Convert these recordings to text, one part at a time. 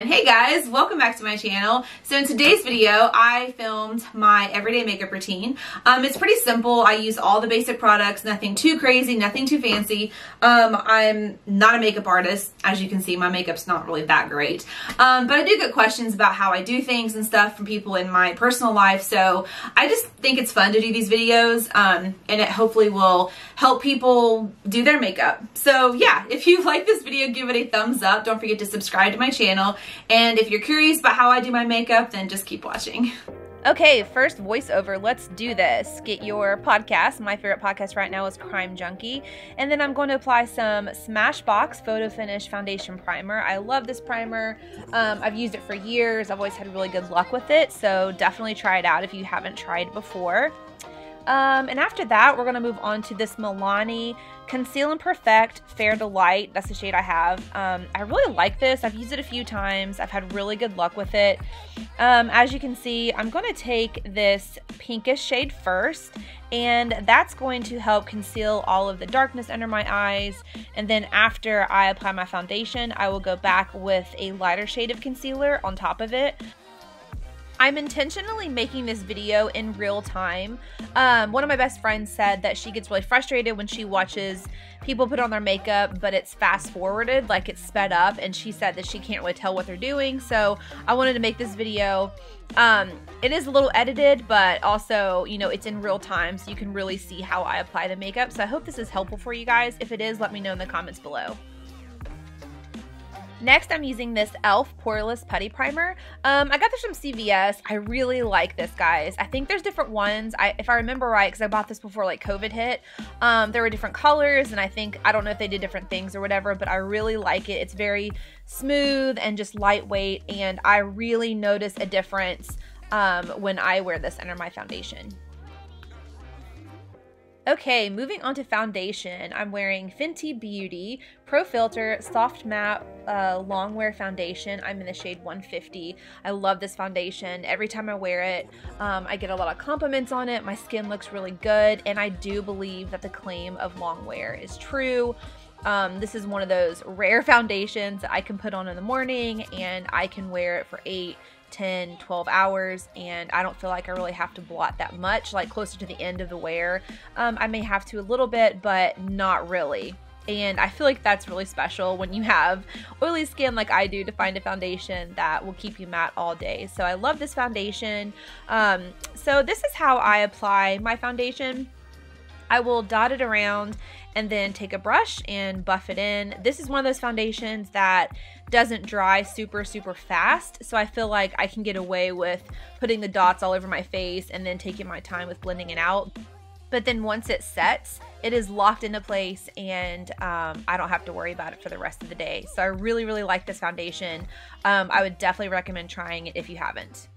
Hey guys, welcome back to my channel. So in today's video, I filmed my everyday makeup routine. It's pretty simple. I use all the basic products, nothing too crazy, nothing too fancy. I'm not a makeup artist. As you can see, my makeup's not really that great. But I do get questions about how I do things and stuff from people in my personal life. So I just think it's fun to do these videos, and it hopefully will help people do their makeup. So yeah, if you like this video, give it a thumbs up. Don't forget to subscribe to my channel. And if you're curious about how I do my makeup, then just keep watching. Okay, first voiceover, let's do this. Get your podcast. My favorite podcast right now is Crime Junkie. And then I'm going to apply some Smashbox Photo Finish Foundation Primer. I love this primer. I've used it for years. I've always had really good luck with it. So definitely try it out if you haven't tried before. And after that, we're going to move on to this Milani Conceal and Perfect Fair to Light. That's the shade I have. I really like this. I've used it a few times. I've had really good luck with it. As you can see, I'm going to take this pinkish shade first, and that's going to help conceal all of the darkness under my eyes. And then after I apply my foundation, I will go back with a lighter shade of concealer on top of it. I'm intentionally making this video in real time. One of my best friends said that she gets really frustrated when she watches people put on their makeup, but it's fast forwarded, like it's sped up, and she said that she can't really tell what they're doing. So I wanted to make this video. It is a little edited, but also, you know, it's in real time, so you can really see how I apply the makeup. So I hope this is helpful for you guys. If it is, let me know in the comments below. Next, I'm using this e.l.f. Poreless Putty Primer. I got this from CVS. I really like this, guys. I think there's different ones. If I remember right, because I bought this before like COVID hit, there were different colors, and I don't know if they did different things or whatever, but I really like it. It's very smooth and just lightweight, and I really notice a difference when I wear this under my foundation. Okay, moving on to foundation, I'm wearing Fenty Beauty Pro Filter Soft Matte Longwear Foundation. I'm in the shade 150. I love this foundation. Every time I wear it, I get a lot of compliments on it. My skin looks really good, and I do believe that the claim of longwear is true. This is one of those rare foundations that I can put on in the morning, and I can wear it for 8, 10, 12 hours, and I don't feel like I really have to blot that much. Like closer to the end of the wear, I may have to a little bit, but not really. And I feel like that's really special when you have oily skin like I do, to find a foundation that will keep you matte all day. So I love this foundation. So this is how I apply my foundation. I will dot it around and then take a brush and buff it in. This is one of those foundations that doesn't dry super fast, so I feel like I can get away with putting the dots all over my face and then taking my time with blending it out. But then once it sets, it is locked into place, and I don't have to worry about it for the rest of the day. So I really like this foundation. I would definitely recommend trying it if you haven't.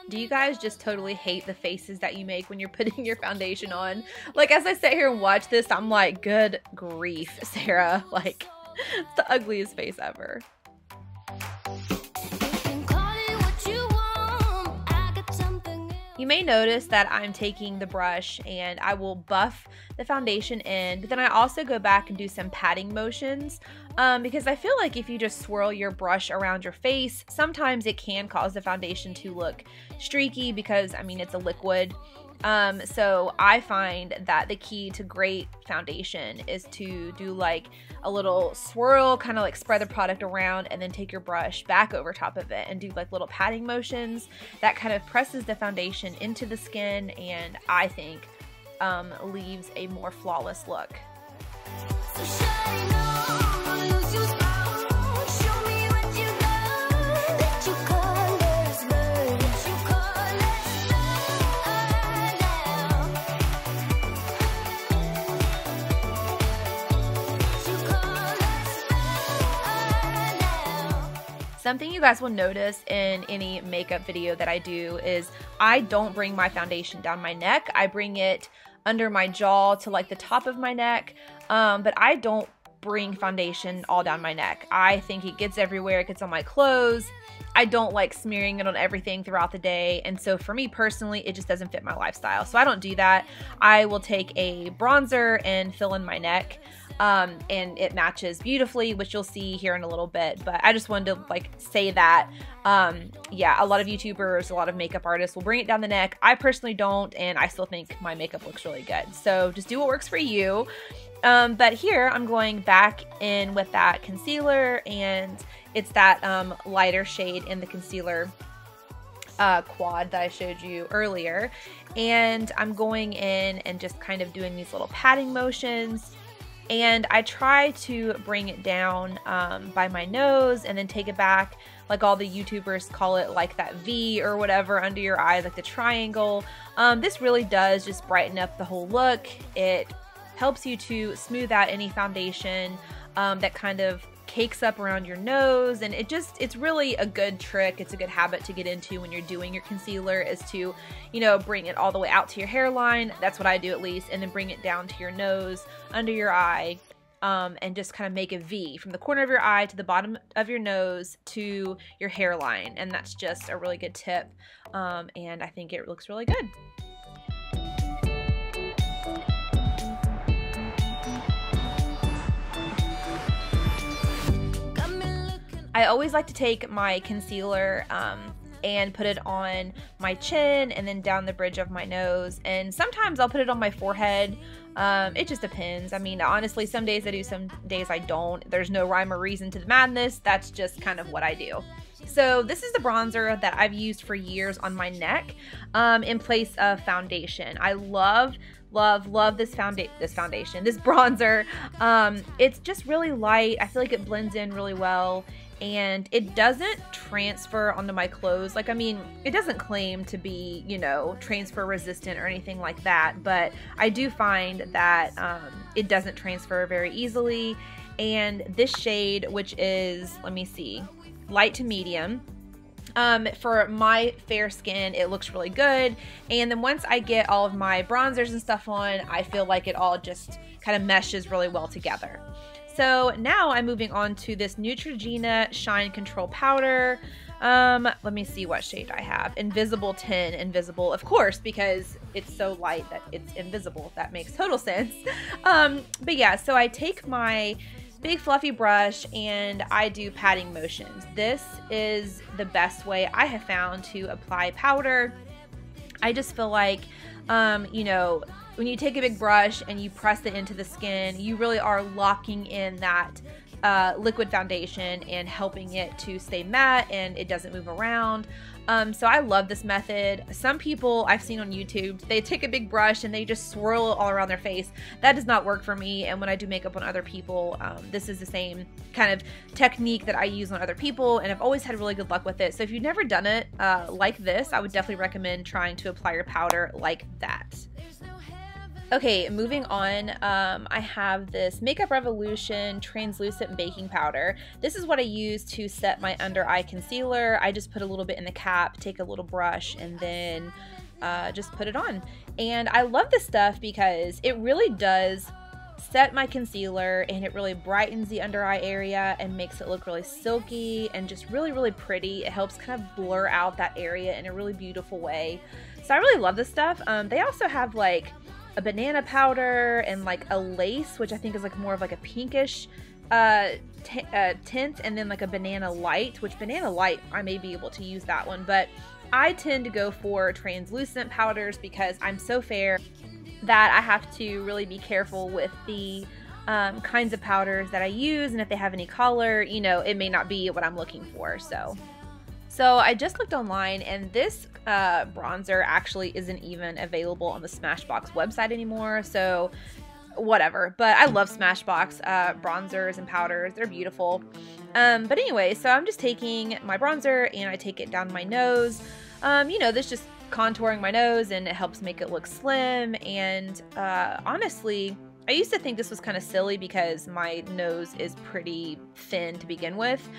Do you guys just totally hate the faces that you make when you're putting your foundation on? Like, as I sit here and watch this, I'm like, good grief, Sarah. Like, it's the ugliest face ever. You may notice that I'm taking the brush and I will buff the foundation in, but then I also go back and do some patting motions because I feel like if you just swirl your brush around your face, sometimes it can cause the foundation to look streaky because, I mean, it's a liquid. So I find that the key to great foundation is to do like a little swirl, kind of like spread the product around, and then take your brush back over top of it and do like little patting motions. That kind of presses the foundation into the skin, and I think leaves a more flawless look. Something you guys will notice in any makeup video that I do is I don't bring my foundation down my neck. I bring it under my jaw to like the top of my neck, but I don't bring foundation all down my neck. I think it gets everywhere. It gets on my clothes. I don't like smearing it on everything throughout the day, and so for me personally, it just doesn't fit my lifestyle, so I don't do that. I will take a bronzer and fill in my neck, and it matches beautifully, which you'll see here in a little bit, but I just wanted to like say that, yeah, a lot of YouTubers, a lot of makeup artists will bring it down the neck. I personally don't, and I still think my makeup looks really good, so just do what works for you. But here I'm going back in with that concealer, and it's that lighter shade in the concealer quad that I showed you earlier, and I'm going in and just kind of doing these little patting motions, and I try to bring it down by my nose and then take it back, like all the YouTubers call it, like that V or whatever under your eye, like the triangle. This really does just brighten up the whole look. It helps you to smooth out any foundation that kind of cakes up around your nose, and it's really a good trick. It's a good habit to get into when you're doing your concealer, is to, you know, bring it all the way out to your hairline. That's what I do at least, and then bring it down to your nose, under your eye, and just kind of make a V from the corner of your eye to the bottom of your nose to your hairline, and that's just a really good tip, and I think it looks really good. I always like to take my concealer and put it on my chin and then down the bridge of my nose, and sometimes I'll put it on my forehead. It just depends. I mean, honestly, some days I do, some days I don't. There's no rhyme or reason to the madness. That's just kind of what I do. So this is the bronzer that I've used for years on my neck in place of foundation. I love this bronzer. It's just really light. I feel like it blends in really well, and it doesn't transfer onto my clothes. Like, I mean, it doesn't claim to be, you know, transfer resistant or anything like that, but I do find that it doesn't transfer very easily. And this shade, which is, let me see, light to medium, for my fair skin, it looks really good. And then once I get all of my bronzers and stuff on, I feel like it all just kind of meshes really well together. So now I'm moving on to this Neutrogena Shine Control Powder. Let me see what shade I have. Invisible 10, invisible, of course, because it's so light that it's invisible. That makes total sense. But yeah, so I take my big fluffy brush and I do patting motions. This is the best way I have found to apply powder. I just feel like, you know, when you take a big brush and you press it into the skin, you really are locking in that liquid foundation and helping it to stay matte and it doesn't move around. So I love this method. Some people I've seen on YouTube, they take a big brush and they just swirl it all around their face. That does not work for me, and when I do makeup on other people, this is the same kind of technique that I use on other people, and I've always had really good luck with it. So if you've never done it like this, I would definitely recommend trying to apply your powder like that. Okay, moving on, I have this Makeup Revolution Translucent Baking Powder. This is what I use to set my under eye concealer. I just put a little bit in the cap, take a little brush, and then just put it on. And I love this stuff because it really does set my concealer, and it really brightens the under eye area and makes it look really silky and just really, really pretty. It helps kind of blur out that area in a really beautiful way. So I really love this stuff. They also have like a banana powder and like a lace, which I think is like more of like a pinkish tint, and then like a banana light, which banana light, I may be able to use that one, but I tend to go for translucent powders because I'm so fair that I have to really be careful with the kinds of powders that I use, and if they have any color, you know, it may not be what I'm looking for. So I just looked online, and this bronzer actually isn't even available on the Smashbox website anymore, so whatever. But I love Smashbox bronzers and powders. They're beautiful. But anyway, so I'm just taking my bronzer and I take it down my nose. You know, this just contouring my nose, and it helps make it look slim. And honestly, I used to think this was kind of silly because my nose is pretty thin to begin with,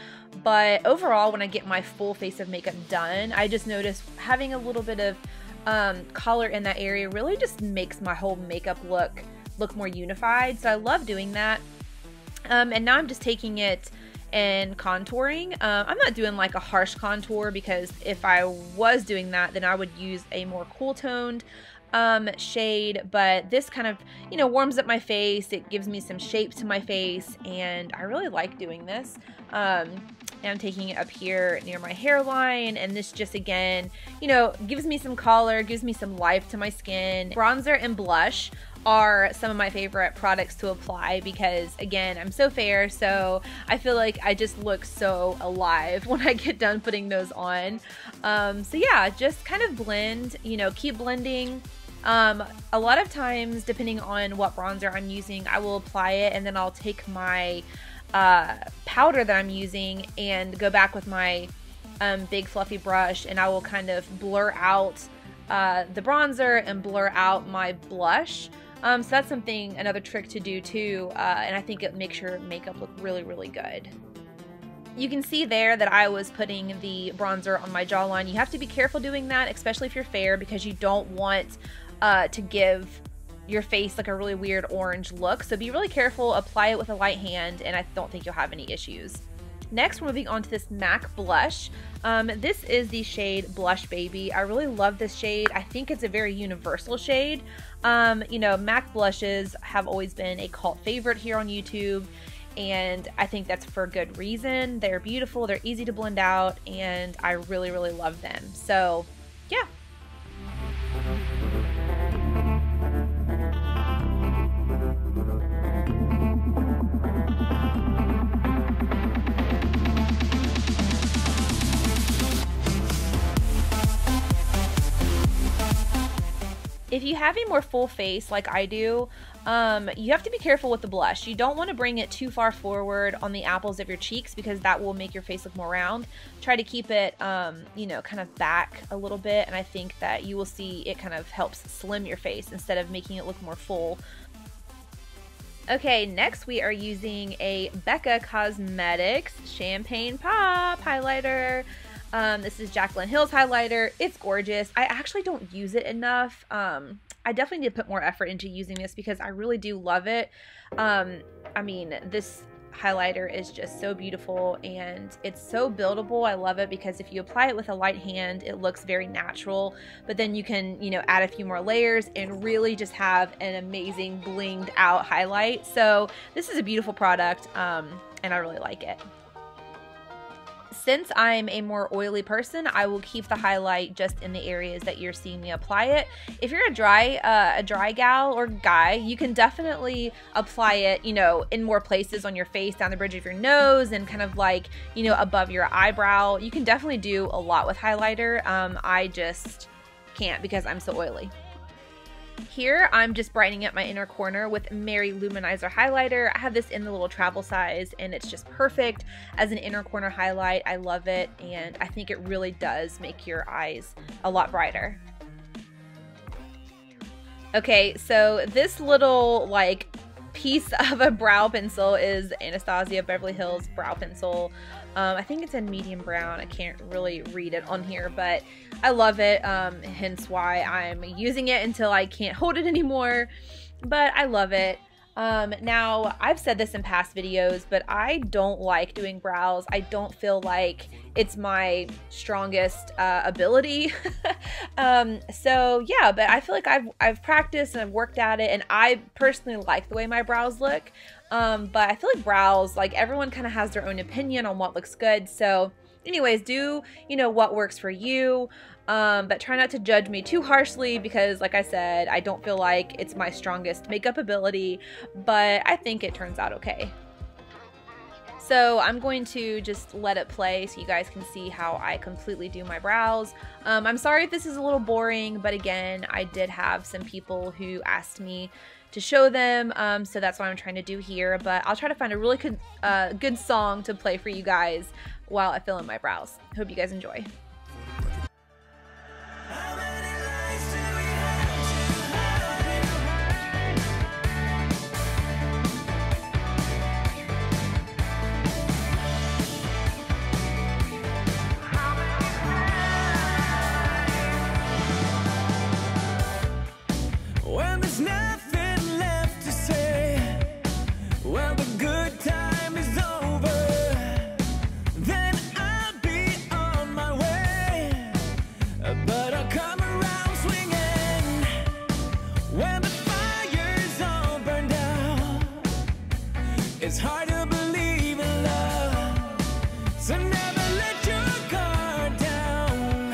but overall when I get my full face of makeup done, I just notice having a little bit of color in that area really just makes my whole makeup look more unified. So I love doing that. And now I'm just taking it and contouring. I'm not doing like a harsh contour because if I was doing that, then I would use a more cool toned shade, but this kind of, you know, warms up my face. It gives me some shape to my face, and I really like doing this. And I'm taking it up here near my hairline, and this just, again, you know, gives me some color, gives me some life to my skin. Bronzer and blush are some of my favorite products to apply because, again, I'm so fair, so I feel like I just look so alive when I get done putting those on. So yeah, just kind of blend, you know, keep blending. A lot of times, depending on what bronzer I'm using, I will apply it and then I'll take my powder that I'm using and go back with my big fluffy brush, and I will kind of blur out the bronzer and blur out my blush. So that's something, another trick to do too, and I think it makes your makeup look really, really good. You can see there that I was putting the bronzer on my jawline. You have to be careful doing that, especially if you're fair, because you don't want to give your face like a really weird orange look. So be really careful, apply it with a light hand, and I don't think you'll have any issues. Next, we're moving on to this MAC blush. This is the shade Blush Baby. I really love this shade. I think it's a very universal shade. You know, MAC blushes have always been a cult favorite here on YouTube, and I think that's for good reason. They're beautiful, they're easy to blend out, and I really, really love them. So, yeah. If you have a more full face like I do, you have to be careful with the blush. You don't want to bring it too far forward on the apples of your cheeks because that will make your face look more round. Try to keep it, you know, kind of back a little bit, and I think that you will see it kind of helps slim your face instead of making it look more full. Okay, next we are using a Becca Cosmetics Champagne Pop highlighter. This is Jaclyn Hill's highlighter. It's gorgeous. I actually don't use it enough. I definitely need to put more effort into using this because I really do love it. I mean, this highlighter is just so beautiful and it's so buildable. I love it because if you apply it with a light hand, it looks very natural, but then you can, you know, add a few more layers and really just have an amazing blinged out highlight. So this is a beautiful product, and I really like it. Since I'm a more oily person, I will keep the highlight just in the areas that you're seeing me apply it. If you're a dry gal or guy, you can definitely apply it, you know, in more places on your face, down the bridge of your nose, and kind of like, you know, above your eyebrow. You can definitely do a lot with highlighter. I just can't because I'm so oily. Here, I'm just brightening up my inner corner with Mary Luminizer highlighter. I have this in the little travel size, and it's just perfect as an inner corner highlight. I love it, and I think it really does make your eyes a lot brighter. Okay, so this little, like, piece of a brow pencil is Nastasia Beverly Hills brow pencil. I think it's in medium brown. I can't really read it on here, but I love it, hence why I'm using it until I can't hold it anymore, but I love it. Now, I've said this in past videos, but I don't like doing brows. I don't feel like it's my strongest ability. So yeah, but I feel like I've practiced and I've worked at it, and I personally like the way my brows look. But I feel like brows, like, everyone kind of has their own opinion on what looks good. So anyways, do, you know, what works for you. But try not to judge me too harshly because, like I said, I don't feel like it's my strongest makeup ability, but I think it turns out okay. So I'm going to just let it play so you guys can see how I completely do my brows. I'm sorry if this is a little boring, but again, I did have some people who asked me to show them, so that's what I'm trying to do here, but I'll try to find a really good song to play for you guys while I fill in my brows. Hope you guys enjoy. when there's nothing left to say. Well, the good time is over, then I'll be on my way. But I'll come around swinging when the fire's all burned out. It's hard to believe in love, so never let your guard down,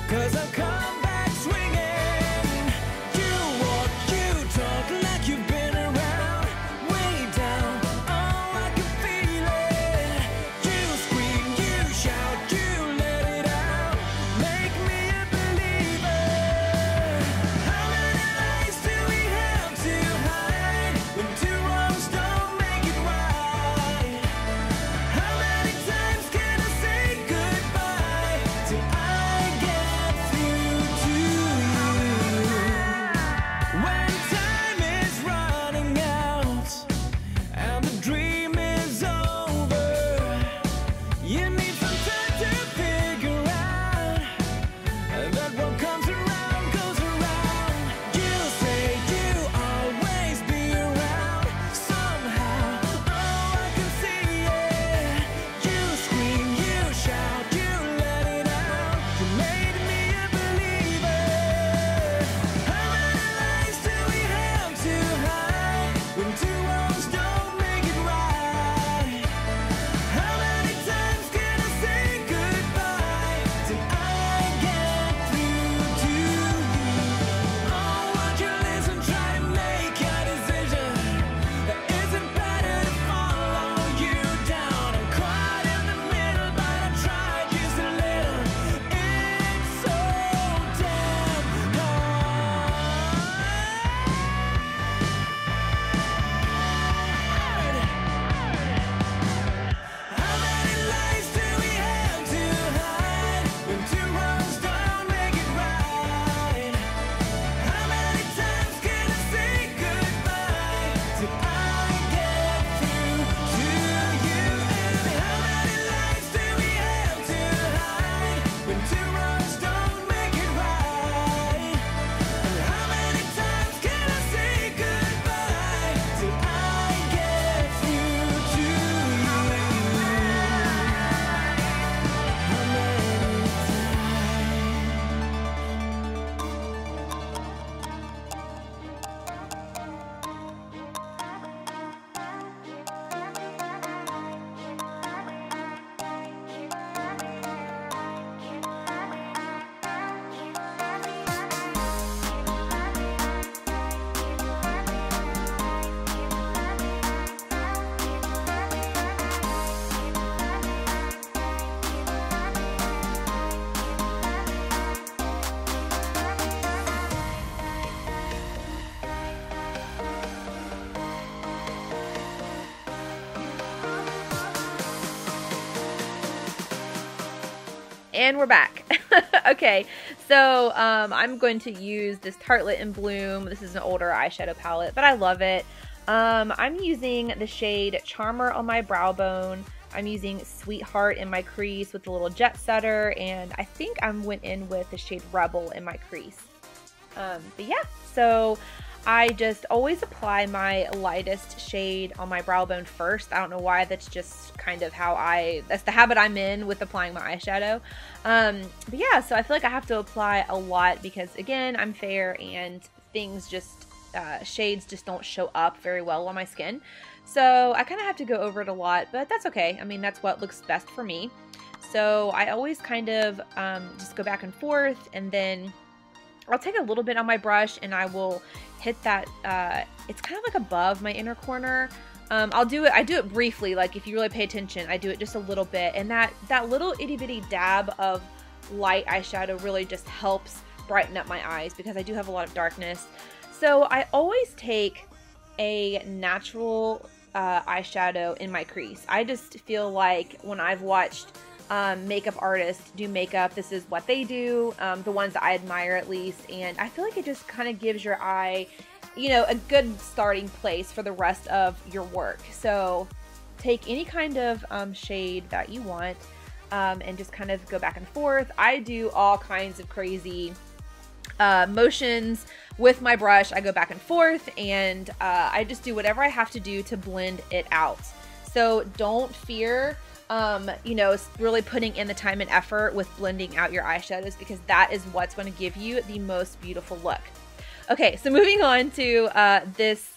'cause I'll come back swinging. You walk, you talk like you've been around, way down. Oh, I can feel it. You scream, you shout, you let it out. Make me a believer. How many lies do we have to hide when two wrongs don't make it right? How many times can I say goodbye till I get through to you? When time is running out and the dream is over, you need some time to figure out that what comes around goes around. You say you'll always be around somehow. Oh, I can see it. You scream, you shout, you let it out. You made me a believer. How many lies do we have to hide when two wrongs don't make it right? How many times can I say goodbye till I get through to you? Oh, won't you listen, try to make a decision. Is it better to follow you down? I'm caught in the middle, but I tried just a little. It's so damn hard. How many lies do we have to hide when two wrongs don't make it right? How many times can I say goodbye till I get through to you? And how many lies do we have to hide when two wrongs don't make it right? And how many times can I say goodbye till I get through to you? How many And we're back. Okay, so I'm going to use this Tartelette in Bloom. This is an older eyeshadow palette, but I love it. I'm using the shade Charmer on my brow bone. I'm using Sweetheart in my crease with a little jet setter, and I think I went in with the shade Rebel in my crease. But yeah, so I just always apply my lightest shade on my brow bone first. I don't know why, that's just kind of how that's the habit I'm in with applying my eyeshadow. But yeah, so I feel like I have to apply a lot because, again, I'm fair and things just, shades just don't show up very well on my skin. So I kind of have to go over it a lot, but that's okay. I mean, that's what looks best for me. So I always kind of just go back and forth, and then I'll take a little bit on my brush and I will hit that, it's kind of like above my inner corner. I do it briefly, like if you really pay attention, I do it just a little bit, and that little itty bitty dab of light eyeshadow really just helps brighten up my eyes because I do have a lot of darkness. So I always take a natural eyeshadow in my crease. I just feel like when I've watched makeup artists do makeup, this is what they do, the ones that I admire at least, and I feel like it just kind of gives your eye, you know, a good starting place for the rest of your work. So take any kind of shade that you want and just kind of go back and forth. I do all kinds of crazy motions with my brush. I go back and forth, and I just do whatever I have to do to blend it out. So don't fear, you know, really putting in the time and effort with blending out your eyeshadows, because that is what's going to give you the most beautiful look. Okay, so moving on to this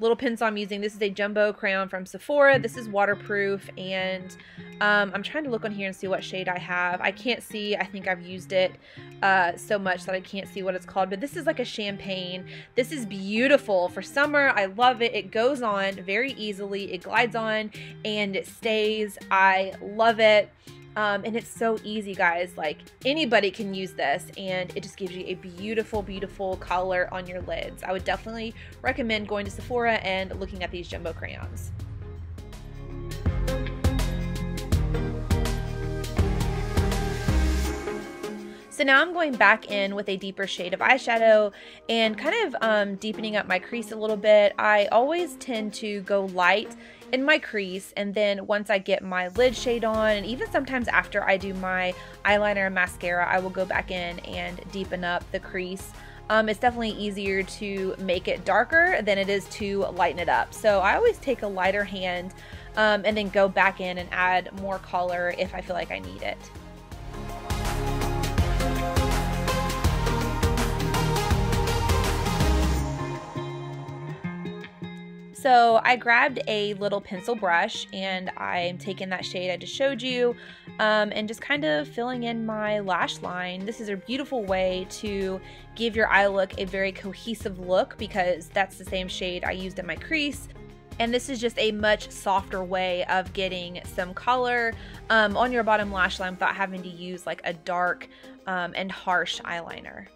little pencil I'm using. This is a jumbo crayon from Sephora. This is waterproof, and I'm trying to look on here and see what shade I have. I can't see. I think I've used it so much that I can't see what it's called, but this is like a champagne. This is beautiful for summer. I love it. It goes on very easily. It glides on and it stays. I love it. And it's so easy, guys. Like, anybody can use this, and it just gives you a beautiful, beautiful color on your lids. I would definitely recommend going to Sephora and looking at these jumbo crayons. So now I'm going back in with a deeper shade of eyeshadow and kind of deepening up my crease a little bit. I always tend to go light in my crease, and then once I get my lid shade on, and even sometimes after I do my eyeliner and mascara, I will go back in and deepen up the crease. It's definitely easier to make it darker than it is to lighten it up. So I always take a lighter hand and then go back in and add more color if I feel like I need it. So I grabbed a little pencil brush, and I'm taking that shade I just showed you and just kind of filling in my lash line. This is a beautiful way to give your eye look a very cohesive look, because that's the same shade I used in my crease. And this is just a much softer way of getting some color on your bottom lash line without having to use like a dark and harsh eyeliner.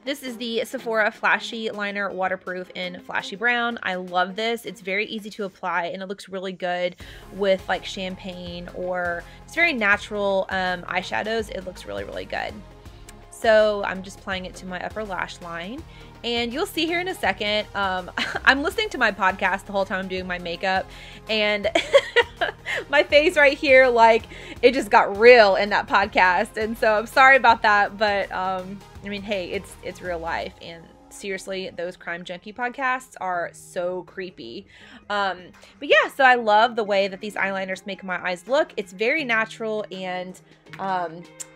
This is the Sephora Flashy Liner Waterproof in Flashy Brown. I love this. It's very easy to apply, and it looks really good with like champagne or just very natural eyeshadows. It looks really, really good. So I'm just applying it to my upper lash line. And you'll see here in a second, I'm listening to my podcast the whole time I'm doing my makeup, and my face right here, like, it just got real in that podcast. And so I'm sorry about that, but I mean, hey, it's real life, and seriously, those crime junkie podcasts are so creepy. But yeah, so I love the way that these eyeliners make my eyes look. It's very natural, and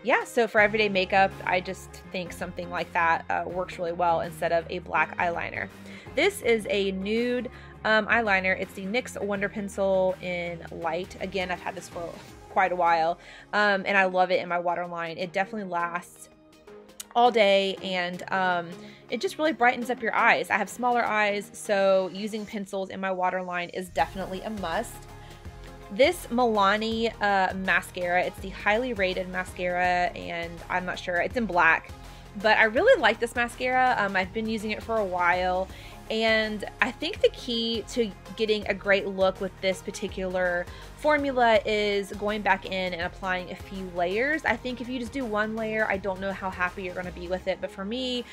yeah, so for everyday makeup, I just think something like that works really well instead of a black eyeliner. This is a nude eyeliner. It's the NYX Wonder Pencil in Light. Again, I've had this for quite a while, and I love it in my waterline. It definitely lasts all day, and it just really brightens up your eyes. I have smaller eyes, so using pencils in my waterline is definitely a must. This Milani mascara, it's the highly rated mascara, and I'm not sure, it's in black, but I really like this mascara. I've been using it for a while, and I think the key to getting a great look with this particular formula is going back in and applying a few layers. I think if you just do one layer, I don't know how happy you're going to be with it, but for me,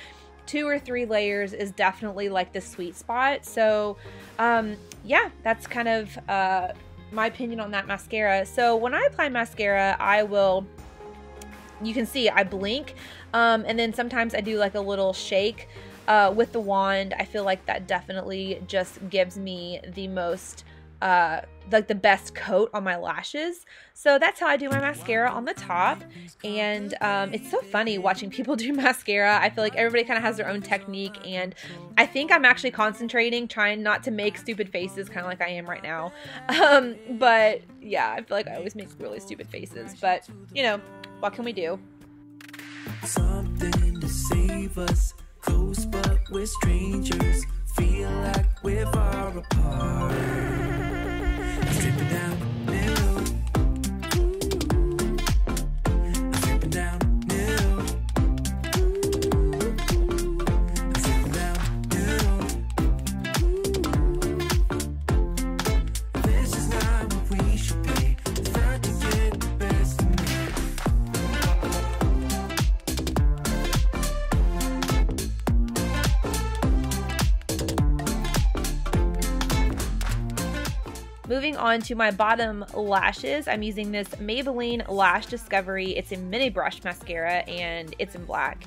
2 or 3 layers is definitely like the sweet spot. So yeah, that's kind of my opinion on that mascara. So when I apply mascara, I will, you can see I blink, and then sometimes I do like a little shake with the wand. I feel like that definitely just gives me the most like the best coat on my lashes. So that's how I do my mascara on the top. And it's so funny watching people do mascara. I feel like everybody kind of has their own technique, and I think I'm actually concentrating, trying not to make stupid faces, kind of like I am right now. But yeah, I feel like I always make really stupid faces, but you know, what can we do? Something to save us, close but we're strangers, feel like we're far apart. Dripping down the middle. Dripping down the middle. Dripping down the middle. This is not what we should be. Start to get the best of me. Moving on to my bottom lashes, I'm using this Maybelline Lash Discovery. It's a mini brush mascara, and it's in black.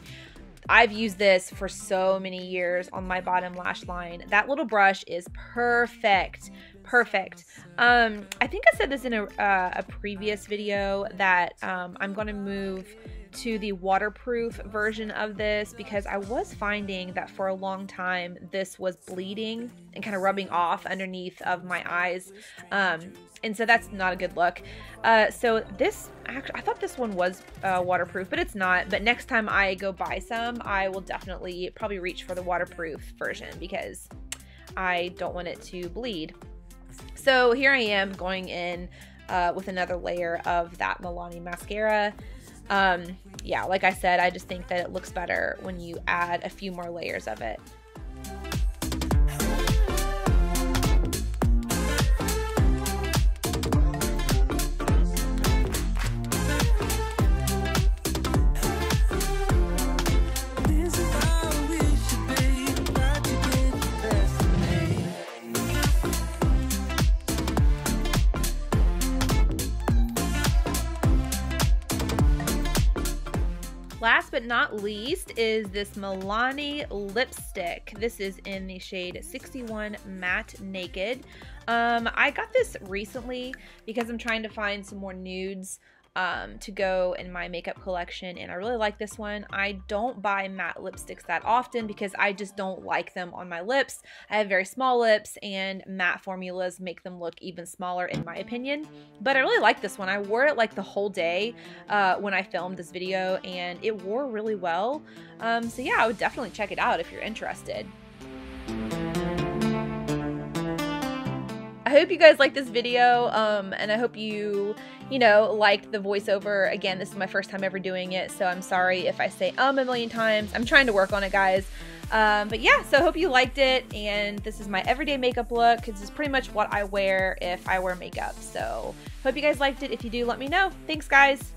I've used this for so many years on my bottom lash line. That little brush is perfect. Perfect. I think I said this in a previous video that I'm going to move to the waterproof version of this because I was finding that for a long time this was bleeding and kind of rubbing off underneath of my eyes, and so that's not a good look. So this actually, I thought this one was waterproof, but it's not. But next time I go buy some, I will definitely probably reach for the waterproof version because I don't want it to bleed. So here I am going in with another layer of that Milani mascara. Yeah, like I said, I just think that it looks better when you add a few more layers of it. Last but not least is this Milani Lipstick. This is in the shade 61 Matte Naked. I got this recently because I'm trying to find some more nudes to go in my makeup collection, and I really like this one. I don't buy matte lipsticks that often because I just don't like them on my lips. I have very small lips, and matte formulas make them look even smaller in my opinion. But I really like this one. I wore it like the whole day when I filmed this video, and it wore really well. So yeah, I would definitely check it out if you're interested. I hope you guys liked this video, and I hope you liked the voiceover. Again, this is my first time ever doing it, so I'm sorry if I say a million times. I'm trying to work on it, guys. But yeah, so I hope you liked it, and this is my everyday makeup look. This is pretty much what I wear if I wear makeup. So hope you guys liked it. If you do, let me know. Thanks, guys.